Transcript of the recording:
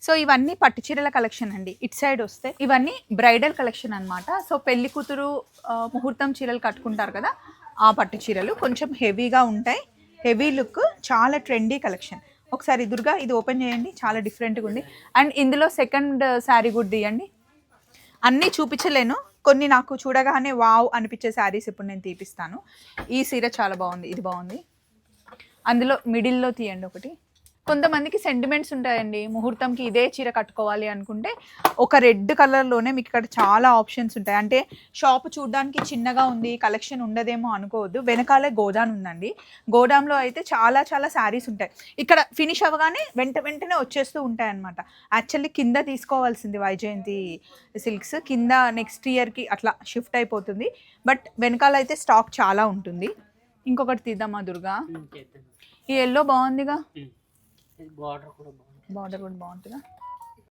So ఇవన్నీ పట్టు చీరల కలెక్షన్ అండి. ఇటు సైడ్ వస్తే ఇవన్నీ బ్రైడల్ కలెక్షన్ అన్నమాట. సో పెళ్లి కూతురు ముహూర్తం చీరలు కట్టుకుంటారు కదా, ఆ పట్టు చీరలు కొంచెం హెవీగా ఉంటాయి. హెవీ లుక్, చాలా ట్రెండీ కలెక్షన్. ఒకసారి దుర్గా ఇది ఓపెన్ చేయండి, చాలా డిఫరెంట్గా ఉంది. అండ్ ఇందులో సెకండ్ శారీ కూడా తీయండి. అన్నీ చూపించలేను, కొన్ని నాకు చూడగానే వావ్ అనిపించే శారీస్ ఇప్పుడు నేను తీపిస్తాను. ఈ చీర చాలా బాగుంది, ఇది బాగుంది. అందులో మిడిల్లో తీయండి ఒకటి. కొంతమందికి సెంటిమెంట్స్ ఉంటాయండి, ముహూర్తంకి ఇదే చీర కట్టుకోవాలి అనుకుంటే ఒక రెడ్ కలర్లోనే మీకు ఇక్కడ చాలా ఆప్షన్స్ ఉంటాయి. అంటే షాప్ చూడడానికి చిన్నగా ఉంది, కలెక్షన్ ఉండదేమో అనుకోవద్దు. వెనకాలే గోదాం ఉందండి. గోదాంలో అయితే చాలా చాలా శారీస్ ఉంటాయి. ఇక్కడ ఫినిష్ అవ్వగానే వెంటనే వచ్చేస్తూ ఉంటాయి అన్నమాట. యాక్చువల్లీ కింద తీసుకోవాల్సింది వైజయంతి సిల్క్స్, కింద నెక్స్ట్ ఇయర్కి అట్లా షిఫ్ట్ అయిపోతుంది. బట్ వెనకాల అయితే స్టాక్ చాలా ఉంటుంది. ఇంకొకటి తీద్దామా దుర్గా? ఈ ఎల్లో బాగుందిగా, బార్డర్ కూడా బాగుంటుందా?